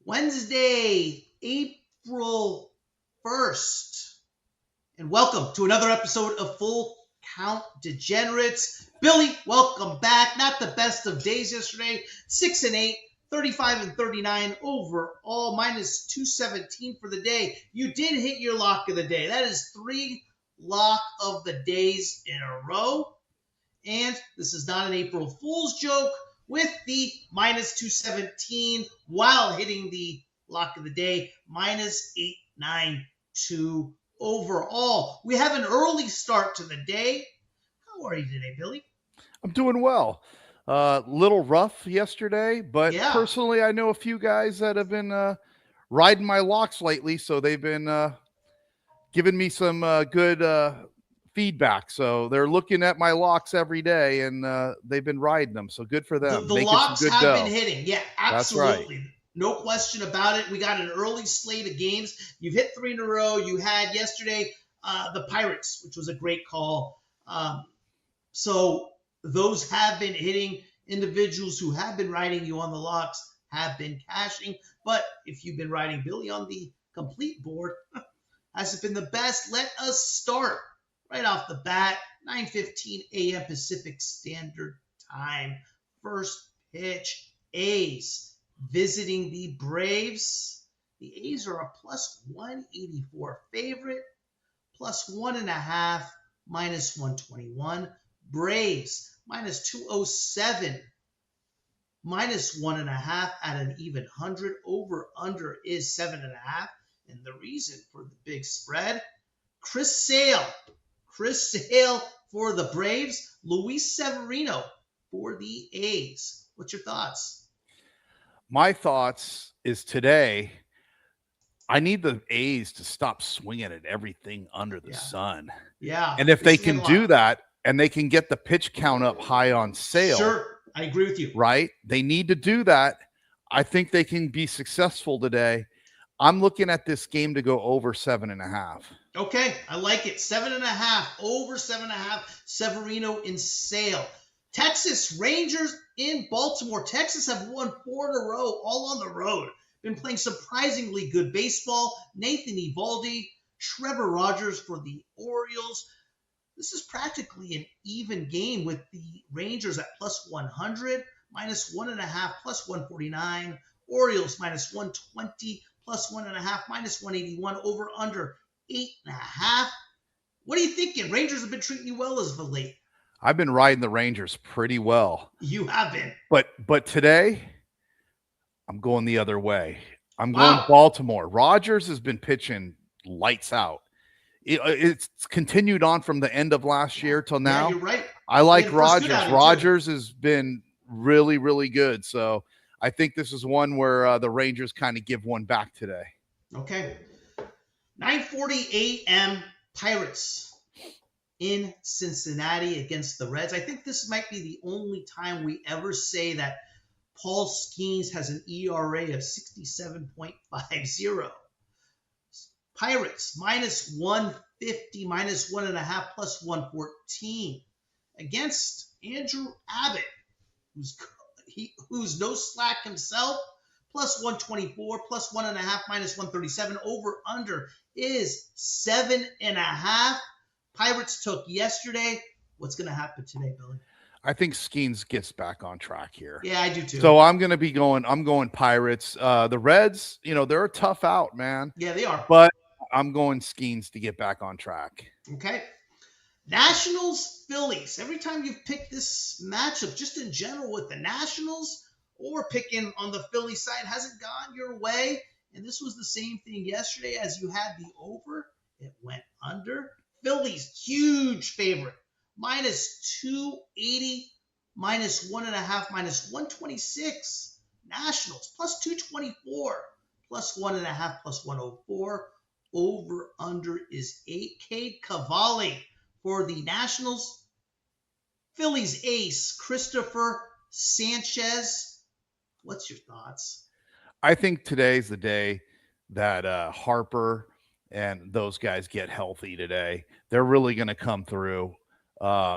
Wednesday, April 1st. And welcome to another episode of Full Count Degenerates. Billy, welcome back. Not the best of days yesterday. 6-8, 35-39 overall, minus 217 for the day. You did hit your lock of the day. That is 3 lock of the days in a row. And this is not an April Fool's joke with the minus 217 while hitting the lock of the day, minus 892 overall. We have an early start to the day. How are you today, Billy? I'm doing well. Little rough yesterday, but personally, I know a few guys that have been riding my locks lately, so they've been giving me some good feedback. So they're looking at my locks every day, and they've been riding them. So good for them. The locks have been hitting. Yeah, absolutely. That's right. No question about it. We got an early slate of games. You've hit 3 in a row. You had yesterday the Pirates, which was a great call. So those have been hitting. Individuals who have been riding you on the locks have been cashing. But if you've been riding Billy on the complete board, has it been the best? Let us start right off the bat, 9:15 a.m. Pacific Standard Time. First pitch, A's visiting the Braves. The A's are a plus 184 favorite, plus 1.5, minus 121. Braves, minus 207, minus 1.5 at an even 100. Over under is 7.5. And the reason for the big spread, Chris Sale for the Braves, Luis Severino for the A's. What's your thoughts? My thoughts is today, I need the A's to stop swinging at everything under the sun. Yeah. And if they can do that and they can get the pitch count up high on Sale. Sure, I agree with you. Right? They need to do that. I think they can be successful today. I'm looking at this game to go over 7.5. Okay, I like it. 7.5, over 7.5. Severino in Sale. Texas Rangers in Baltimore. Texas have won 4 in a row, all on the road. Been playing surprisingly good baseball. Nathan Eovaldi, Trevor Rogers for the Orioles. This is practically an even game with the Rangers at plus 100, minus 1.5, plus 149. Orioles minus 120, plus 1.5, minus 181. Over under 8.5. What are you thinking? Rangers have been treating you well as of late. I've been riding the Rangers pretty well. You have been. But today, I'm going the other way. I'm going Baltimore. Rogers has been pitching lights out. It's continued on from the end of last year till now. Yeah, you're right. I like Rogers. Rogers has been really, really good. So I think this is one where the Rangers kind of give one back today. Okay. 9:40 a.m. Pirates in Cincinnati against the Reds. I think this might be the only time we ever say that Paul Skenes has an ERA of 67.50. Pirates, minus 150, minus 1.5, plus 114. Against Andrew Abbott, who's no slack himself, plus 124, plus 1.5, minus 137. Over under is 7.5. Pirates took yesterday. What's going to happen today, Billy? I think Skenes gets back on track here. Yeah, I do too. So I'm going Pirates. The Reds, they're a tough out, man. Yeah, they are. But I'm going Skenes to get back on track. Okay. Nationals, Phillies. Every time you've picked this matchup, just in general with the Nationals or picking on the Philly side, hasn't gone your way. And this was the same thing yesterday as you had the over. It went under. Phillies, huge favorite. Minus 280, minus 1.5, minus 126. Nationals, plus 224, plus 1.5, plus 104. Over under is 8. Cade Cavalli for the Nationals. Phillies ace, Christopher Sanchez. What's your thoughts? I think today's the day that Harper and those guys get healthy today. They're really going to come through.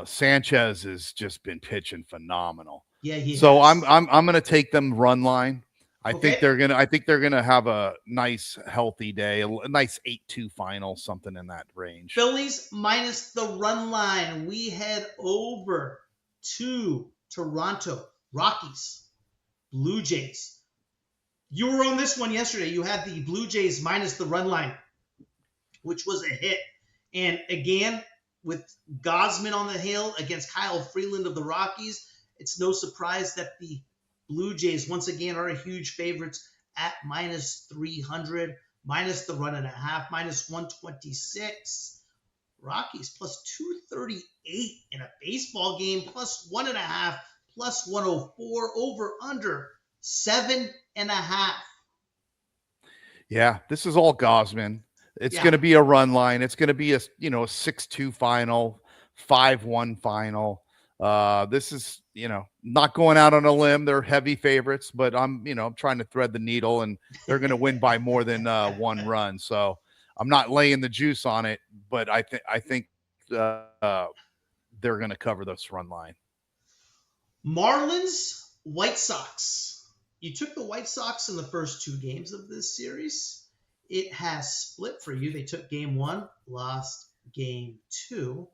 Sanchez has just been pitching phenomenal. Yeah, he so has. I'm going to take them run line. I think they're gonna have a nice healthy day, a nice 8-2 final, something in that range. Phillies minus the run line. We head over to Toronto. Rockies, Blue Jays. You were on this one yesterday. You had the Blue Jays minus the run line, which was a hit. And again, with Gosman on the hill against Kyle Freeland of the Rockies, it's no surprise that the Blue Jays, once again, are a huge favorites at minus 300, minus the run and a half, minus 126. Rockies plus 238 in a baseball game, plus 1.5, plus 104, over under 7.5. Yeah, this is all Gosman. It's going to be a run line. It's going to be a 6-2 final, 5-1 final. This is, not going out on a limb. They're heavy favorites, but I'm trying to thread the needle, and they're going to win by more than one run. So I'm not laying the juice on it, but I think they're going to cover this run line. Marlins, White Sox. You took the White Sox in the first two games of this series. It has split for you. They took game one, lost game two.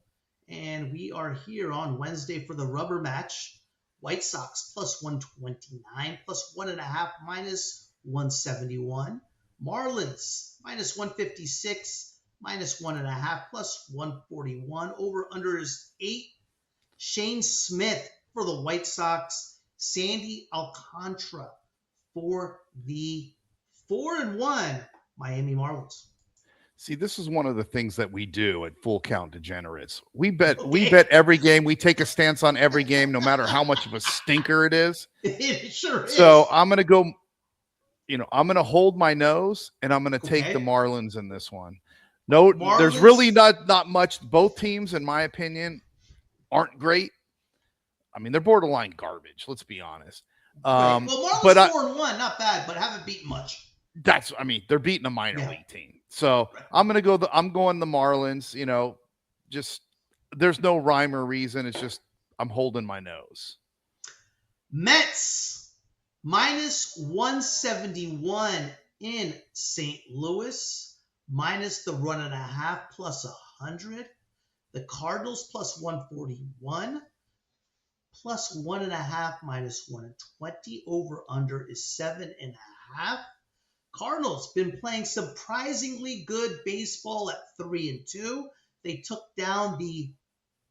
And we are here on Wednesday for the rubber match. White Sox plus 129, plus 1.5, minus 171. Marlins minus 156, minus 1.5, plus 141. Over under is 8. Shane Smith for the White Sox. Sandy Alcantara for the 4-1 Miami Marlins. See, this is one of the things that we do at Full Count Degenerates. We bet every game. We take a stance on every game, no matter how much of a stinker it is. It sure is. So I'm going to go, I'm going to hold my nose, and I'm going to take the Marlins in this one. No, Marlins. There's really not much. Both teams, in my opinion, aren't great. I mean, they're borderline garbage. Let's be honest. Well, Marlins 4-1, not bad, but haven't beaten much. They're beating a minor league team. So I'm going to I'm going the Marlins, just there's no rhyme or reason. It's just, I'm holding my nose. Mets minus 171 in St. Louis, minus the run and a half, plus 100. The Cardinals plus 141, plus 1.5, minus 120. Over under is 7.5. Cardinals been playing surprisingly good baseball at 3-2. They took down the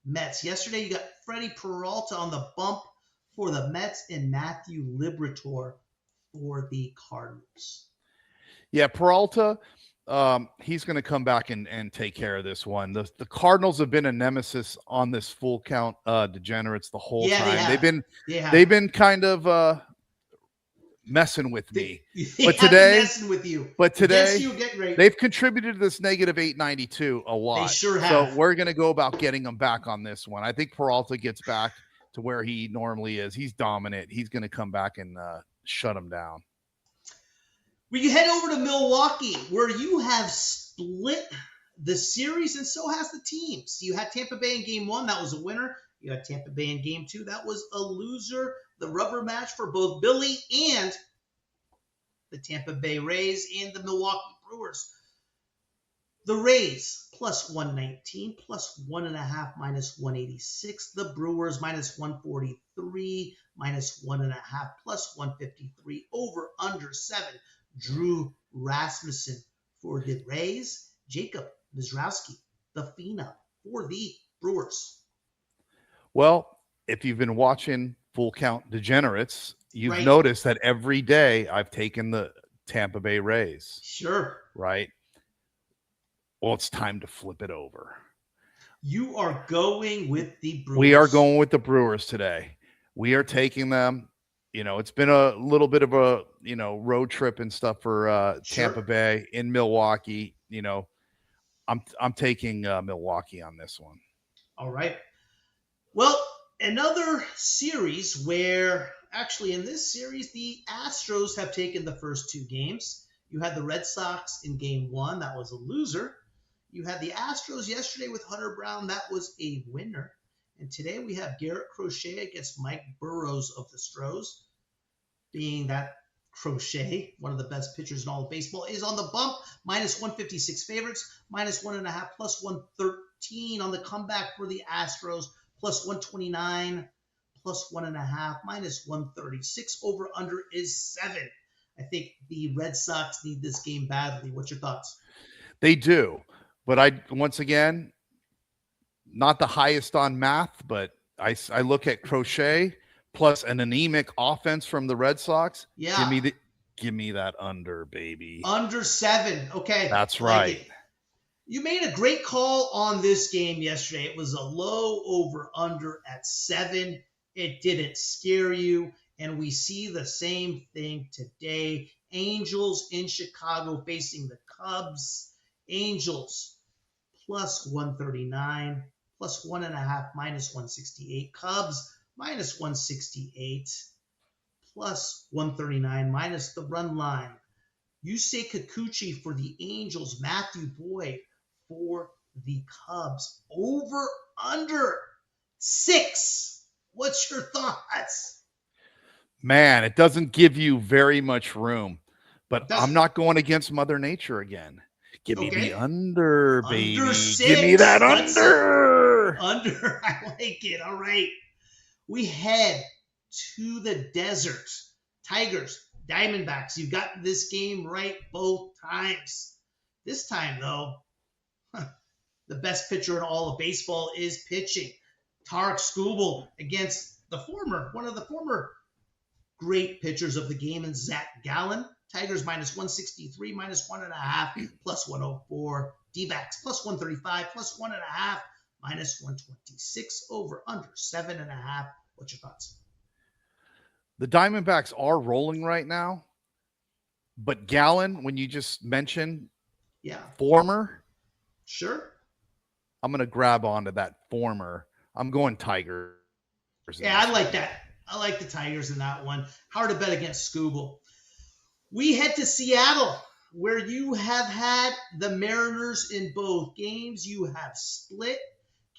Mets. Yesterday, you got Freddie Peralta on the bump for the Mets and Matthew Liberatore for the Cardinals. Yeah, Peralta, he's going to come back and take care of this one. The Cardinals have been a nemesis on this Full Count Degenerates the whole time. They've been kind of messing with me. But today, they've contributed to this negative 892 a lot. They sure have. So we're going to go about getting them back on this one. I think Peralta gets back to where he normally is. He's dominant. He's going to come back and shut him down. We can head over to Milwaukee, where you have split the series, and so has the teams. You had Tampa Bay in game one. That was a winner. You had Tampa Bay in game two. That was a loser. The rubber match for both Billy and the Tampa Bay Rays and the Milwaukee Brewers. The Rays plus 119, plus 1.5, minus 186. The Brewers minus 143, minus 1.5, plus 153. Over under 7. Drew Rasmussen for the Rays. Jacob Mizrowski, the Phenom, for the Brewers. Well, if you've been watching Full Count Degenerates, you've noticed that every day I've taken the Tampa Bay Rays. Sure. Right? Well, it's time to flip it over. You are going with the Brewers. We are going with the Brewers today. We are taking them. It's been a little bit of a, road trip and stuff for Tampa Bay in Milwaukee. I'm taking Milwaukee on this one. All right. Well, another series where, actually in this series, the Astros have taken the first two games. You had the Red Sox in game one. That was a loser. You had the Astros yesterday with Hunter Brown. That was a winner. And today we have Garrett Crochet against Mike Burrows of the Stros, being that Crochet, one of the best pitchers in all of baseball, is on the bump. Minus 156 favorites, minus 1.5, plus 113 on the comeback for the Astros, plus 129, plus 1.5, minus 136. Over under is 7. I think the Red Sox need this game badly. What's your thoughts? They do, but once again, not the highest on math, but I look at Crochet plus an anemic offense from the Red Sox. Yeah. Give me that under, baby. Under 7. Okay. That's right. Like you made a great call on this game yesterday. It was a low over under at 7. It didn't scare you. And we see the same thing today. Angels in Chicago facing the Cubs. Angels plus 139, plus 1.5, minus 168. Cubs minus 168, plus 139, minus the run line. Yusei Kikuchi for the Angels. Matthew Boyd for the Cubs. Over, under 6. What's your thoughts? Man, it doesn't give you very much room, but I'm not going against Mother Nature again. Give me the under, baby. Under 6. Give me that under. Under. I like it. All right. We head to the desert. Tigers, Diamondbacks. You got this game right both times. This time, though, the best pitcher in all of baseball is pitching. Tarek Skubal against one of the former great pitchers of the game, and Zach Gallen. Tigers minus 163, minus 1.5, plus 104. D-backs plus 135, plus 1.5, minus 126. Over, under 7.5. What's your thoughts? The Diamondbacks are rolling right now, but Gallen, when you just mentioned former, sure, I'm going to grab onto that former. I'm going Tigers. Yeah, I like that. I like the Tigers in that one. Hard to bet against Skubal. We head to Seattle, where you have had the Mariners in both games. You have split.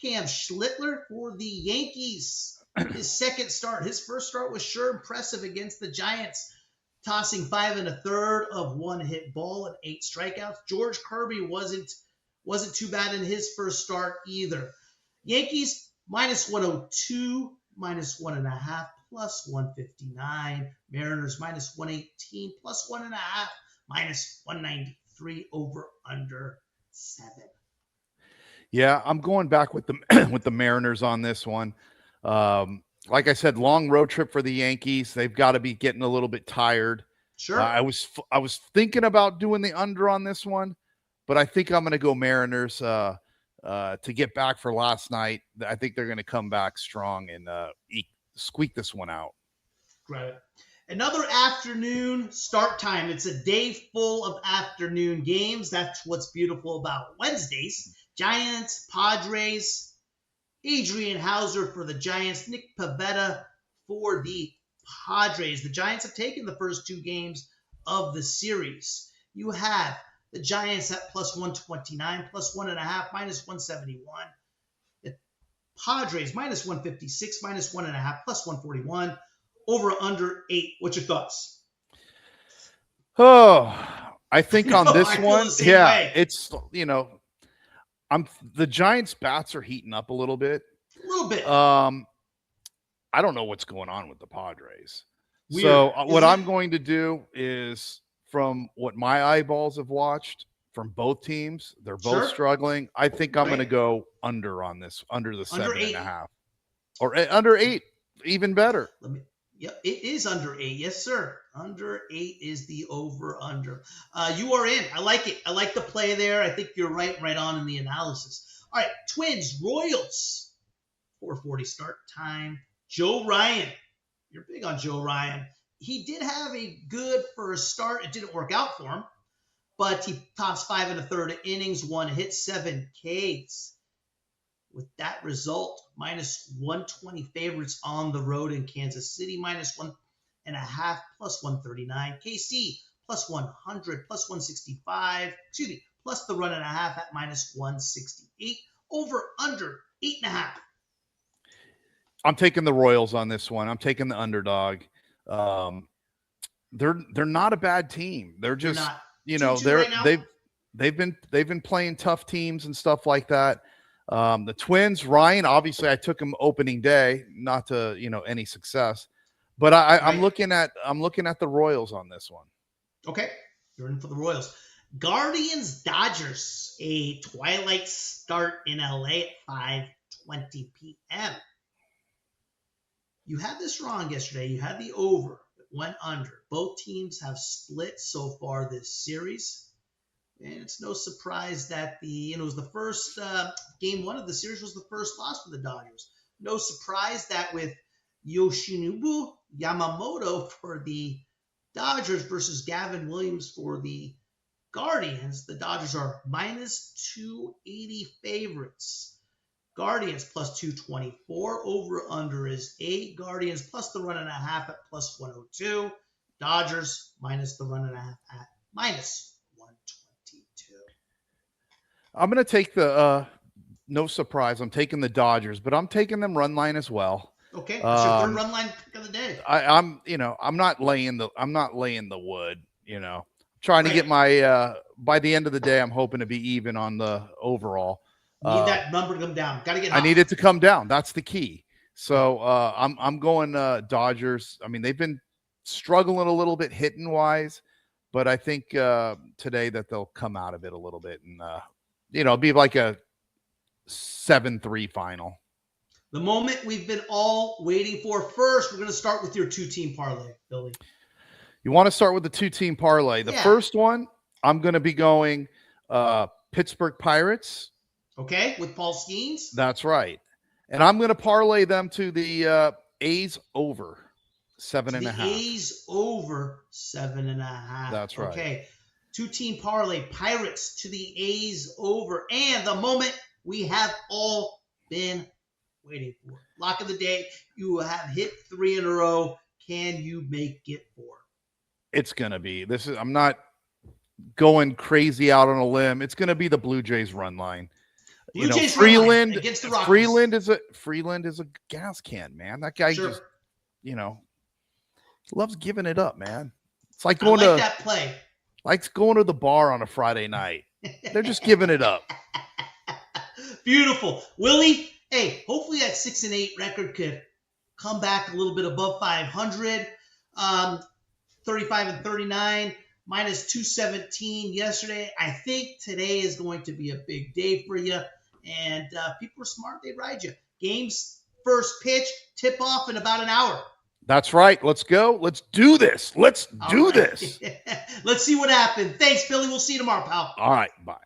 Cam Schlittler for the Yankees. His second start. His first start was sure impressive against the Giants, tossing 5 1/3 of one-hit ball and 8 strikeouts. George Kirby wasn't too bad in his first start either. Yankees minus 102, minus 1.5, plus 159. Mariners minus 118, plus 1.5, minus 193. Over, under 7. Yeah, I'm going back with the with the Mariners on this one. Like I said, long road trip for the Yankees. They've got to be getting a little bit tired. Sure. I was thinking about doing the under on this one, but I think I'm going to go Mariners to get back for last night. I think they're going to come back strong and squeak this one out. Right. Another afternoon start time. It's a day full of afternoon games. That's what's beautiful about Wednesdays. Giants, Padres. Adrian Hauser for the Giants. Nick Pivetta for the Padres. The Giants have taken the first 2 games of the series. You have the Giants at plus 129, plus 1.5, minus 171. The Padres minus 156, minus 1.5, plus 141. Over, under 8. What's your thoughts? Oh, I think on this one, way. it's, the Giants' bats are heating up a little bit. A little bit. I don't know what's going on with the Padres. Weird. So what I'm going to do is, from what my eyeballs have watched from both teams, they're both struggling. I think I'm going to go under on this, under the 7.5, or under 8, even better. Yep, it is under 8. Yes, sir. Under 8 is the over-under. You are in. I like it. I like the play there. I think you're right on in the analysis. All right, Twins, Royals. 4:40 start time. Joe Ryan. You're big on Joe Ryan. He did have a good first start. It didn't work out for him, but he tops 5 1/3 innings, 1 hit, 7 Ks. With that result, minus 120 favorites on the road in Kansas City, minus 1.5, plus 139. KC, plus 100, plus 165. Plus the 1.5 at minus 168. Over, under 8.5. I'm taking the Royals on this one. I'm taking the underdog. they're not a bad team. They're just, you know, they've been playing tough teams and stuff like that. The Twins, Ryan, obviously I took him opening day, not to, you know, any success, but I'm looking at the Royals on this one. Okay. You're in for the Royals. Guardians, Dodgers, a twilight start in LA at 5:20 p.m. You had this wrong yesterday. You had the over. It went under. Both teams have split so far this series. And it's no surprise that it was the first game one of the series was the first loss for the Dodgers. No surprise that with Yoshinobu Yamamoto for the Dodgers versus Gavin Williams for the Guardians, the Dodgers are minus 280 favorites. Guardians plus 224. Over under is 8. Guardians plus the run and a half at plus 102. Dodgers minus the run and a half at minus 122. I'm going to take the no surprise. I'm taking the Dodgers, but I'm taking them run line as well. Okay, that's your third run line pick of the day. I'm not laying the wood. You know, trying to get my by the end of the day, I'm hoping to be even on the overall. Need that number to come down. Got to get. I need it to come down. That's the key. So I'm going Dodgers. I mean, they've been struggling a little bit hitting wise, but I think today that they'll come out of it a little bit and it'll be like a 7-3 final. The moment we've been all waiting for. First, we're going to start with your 2-team parlay, Billy. You want to start with the 2-team parlay. The first one, I'm going to be going Pittsburgh Pirates. Okay, with Paul Skenes. That's right. And I'm going to parlay them to the A's over 7.5. A's over 7.5. That's right. Okay, 2-team parlay, Pirates to the A's over. And the moment we have all been waiting for. Lock of the day. You have hit 3 in a row. Can you make it 4? It's going to be. I'm not going crazy out on a limb. It's going to be the Blue Jays run line. Freeland against the Rockies. Freeland is a gas can, man. That guy just, loves giving it up, man. It's like going to that play. Like going to the bar on a Friday night. They're just giving it up. Beautiful. Willie, hey, hopefully that 6-8 record could come back a little bit above 500. 35-39. Minus 217 yesterday. I think today is going to be a big day for you. And people are smart. They ride you. Game's first pitch, tip off in about an hour. That's right. Let's go. Let's do this. Let's do this. Let's see what happens. Thanks, Billy. We'll see you tomorrow, pal. All right. Bye.